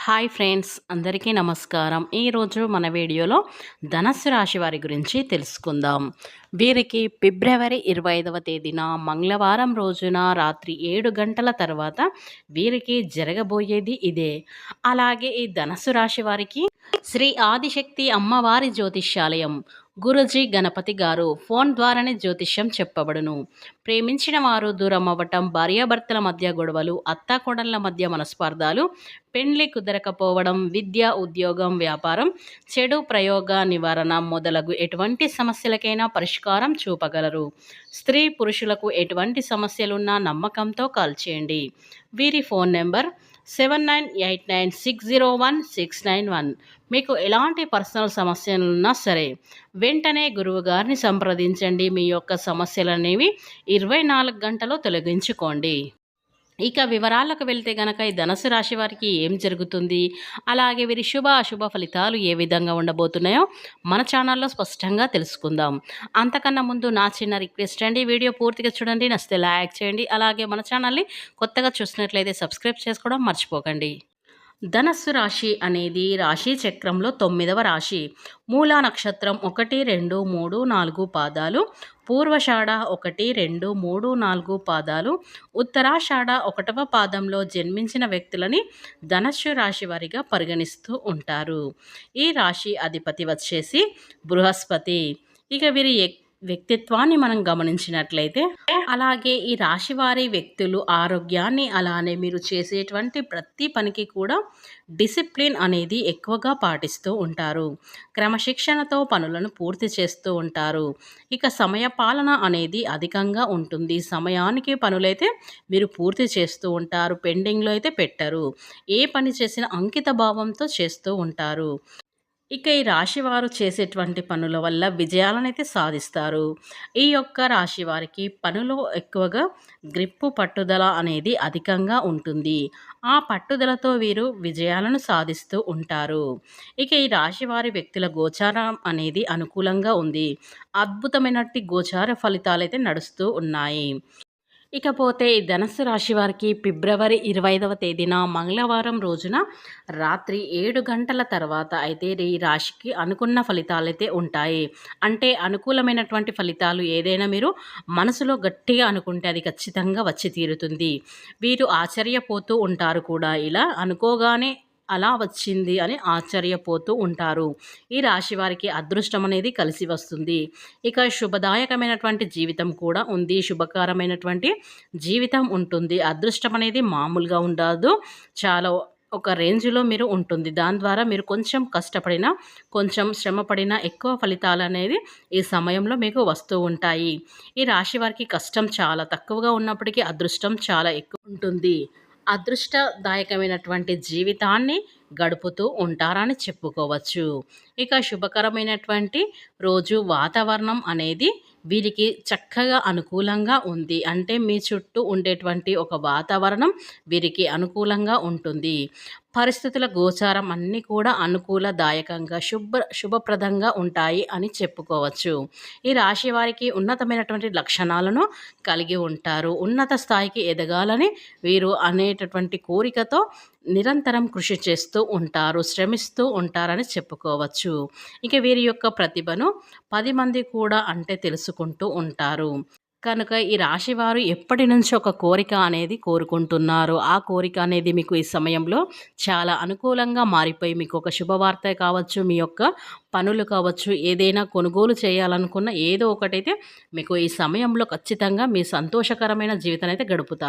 Hi friends, అందరికీ నమస్కారం. ఈరోజు మన వీడియోలో ధనస్సు రాశి వారి గురించి తెలుసుకుందాం. వీరికి ఫిబ్రవరి 25వ తేదీన మంగళవారం రోజున రాత్రి 7 గంటల తర్వాత వీరికి జరగబోయేది ఇదే. అలాగే ఈ ధనస్సు రాశి వారికి శ్రీ ఆదిశక్తి అమ్మవారి జ్యోతిష్యాలయం గురుజీ గణపతి గారు ఫోన్ ద్వారానే జ్యోతిష్యం చెప్పబడును. ప్రేమించిన వారు దూరం అవ్వటం, భార్యాభర్తల మధ్య గొడవలు, అత్తాకోడళ్ల మధ్య మనస్పర్ధాలు, పెండ్లి కుదరకపోవడం, విద్య, ఉద్యోగం, వ్యాపారం, చెడు ప్రయోగ నివారణ మొదలగు ఎటువంటి సమస్యలకైనా పరిష్కారం చూపగలరు. స్త్రీ పురుషులకు ఎటువంటి సమస్యలున్నా నమ్మకంతో కాల్ చేయండి. వీరి ఫోన్ నెంబర్ 7989601691. మీకు ఎలాంటి పర్సనల్ సమస్యలున్నా సరే వెంటనే గురువు గారిని సంప్రదించండి. మీ యొక్క సమస్యలనేవి 24 గంటలో తొలగించుకోండి. ఇక వివరాలకు వెళ్తే గనక ఈ ధనుసు రాశి వారికి ఏం జరుగుతుంది, అలాగే వీరి శుభ అశుభ ఫలితాలు ఏ విధంగా ఉండబోతున్నాయో మన ఛానల్లో స్పష్టంగా తెలుసుకుందాం. అంతకన్నా ముందు నా చిన్న రిక్వెస్ట్ అండి, వీడియో పూర్తిగా చూడండి, నచ్చితే లైక్ చేయండి. అలాగే మన ఛానల్ని కొత్తగా చూసినట్లయితే సబ్స్క్రైబ్ చేసుకోవడం మర్చిపోకండి. ధనస్సు రాశి అనేది రాశి చక్రంలో 9వ రాశి. మూలా నక్షత్రం 1, 2, 3, 4 పాదాలు, పూర్వషాఢ 1, 2, 3, 4 పాదాలు, ఉత్తరాషాఢ 1వ పాదంలో జన్మించిన వ్యక్తులని ధనస్సు రాశి వారిగా పరిగణిస్తూ ఉంటారు. ఈ రాశి అధిపతి వచ్చేసి బృహస్పతి. ఇక వీరి వ్యక్తిత్వాన్ని మనం గమనించినట్లయితే, అలాగే ఈ రాశి వారి వ్యక్తులు ఆరోగ్యాన్ని, అలానే మీరు చేసేటువంటి ప్రతి పనికి కూడా డిసిప్లిన్ అనేది ఎక్కువగా పాటిస్తూ ఉంటారు. క్రమశిక్షణతో పనులను పూర్తి చేస్తూ ఉంటారు. ఇక సమయ పాలన అనేది అధికంగా ఉంటుంది. సమయానికి పనులైతే మీరు పూర్తి చేస్తూ ఉంటారు. పెండింగ్లో అయితే పెట్టరు. ఏ పని చేసినా అంకిత భావంతో చేస్తూ ఉంటారు. ఇక ఈ రాశి వారు చేసేటువంటి పనుల వల్ల విజయాలనైతే సాధిస్తారు. ఈ యొక్క రాశి వారికి పనిలో ఎక్కువగా గ్రిప్పు, పట్టుదల అనేది అధికంగా ఉంటుంది. ఆ పట్టుదలతో వీరు విజయాలను సాధిస్తూ ఉంటారు. ఇక ఈ రాశి వారి వ్యక్తుల గోచారం అనేది అనుకూలంగా ఉంది. అద్భుతమైనట్టి గోచార ఫలితాలైతే నడుస్తూ ఉన్నాయి. ఇకపోతే ఈ ధనస్సు రాశి వారికి ఫిబ్రవరి 25వ తేదీన మంగళవారం రోజున రాత్రి 7 గంటల తర్వాత అయితే ఈ రాశికి అనుకున్న ఫలితాలైతే ఉంటాయి. అంటే అనుకూలమైనటువంటి ఫలితాలు ఏదైనా మీరు మనసులో గట్టిగా అనుకుంటే అది ఖచ్చితంగా వచ్చి తీరుతుంది. వీరు ఆశ్చర్యపోతూ ఉంటారు కూడా, ఇలా అనుకోగానే అలా వచ్చింది అని ఆశ్చర్యపోతూ ఉంటారు. ఈ రాశి వారికి అదృష్టం అనేది కలిసి వస్తుంది. ఇక శుభదాయకమైనటువంటి జీవితం కూడా ఉంది. శుభకరమైనటువంటి జీవితం ఉంటుంది. అదృష్టం అనేది మామూలుగా ఉండదు, చాలా ఒక రేంజ్లో మీరు ఉంటుంది. దాని ద్వారా మీరు కొంచెం కష్టపడినా, కొంచెం శ్రమపడినా ఎక్కువ ఫలితాలు అనేది ఈ సమయంలో మీకు వస్తూ ఉంటాయి. ఈ రాశి వారికి కష్టం చాలా తక్కువగా ఉన్నప్పటికీ అదృష్టం చాలా ఎక్కువ ఉంటుంది. అదృష్టదాయకమైనటువంటి జీవితాన్ని గడుపుతూ ఉంటారని చెప్పుకోవచ్చు. ఇక శుభకరమైనటువంటి రోజు వాతావరణం అనేది వీరికి చక్కగా అనుకూలంగా ఉంది. అంటే మీ చుట్టూ ఉండేటువంటి ఒక వాతావరణం వీరికి అనుకూలంగా ఉంటుంది. పరిస్థితుల గోచారం అన్నీ కూడా అనుకూలదాయకంగా శుభప్రదంగా ఉంటాయి అని చెప్పుకోవచ్చు. ఈ రాశి వారికి ఉన్నతమైనటువంటి లక్షణాలను కలిగి ఉంటారు. ఉన్నత స్థాయికి ఎదగాలని వీరు అనేటటువంటి కోరికతో నిరంతరం కృషి చేస్తూ ఉంటారు, శ్రమిస్తూ ఉంటారని చెప్పుకోవచ్చు. ఇక వీరి యొక్క ప్రతిభను 10 మంది కూడా అంటే తెలుసుకుంటూ ఉంటారు. కనుక ఈ రాశివారు ఎప్పటి నుంచి ఒక కోరిక అనేది కోరుకుంటున్నారు. ఆ కోరిక అనేది మీకు ఈ సమయంలో చాలా అనుకూలంగా మారిపోయి మీకు ఒక శుభవార్త కావచ్చు, మీ యొక్క పనులు కావచ్చు, ఏదైనా కొనుగోలు చేయాలనుకున్న ఏదో ఒకటైతే మీకు ఈ సమయంలో ఖచ్చితంగా మీ సంతోషకరమైన జీవితాన్ని అయితే గడుపుతారు.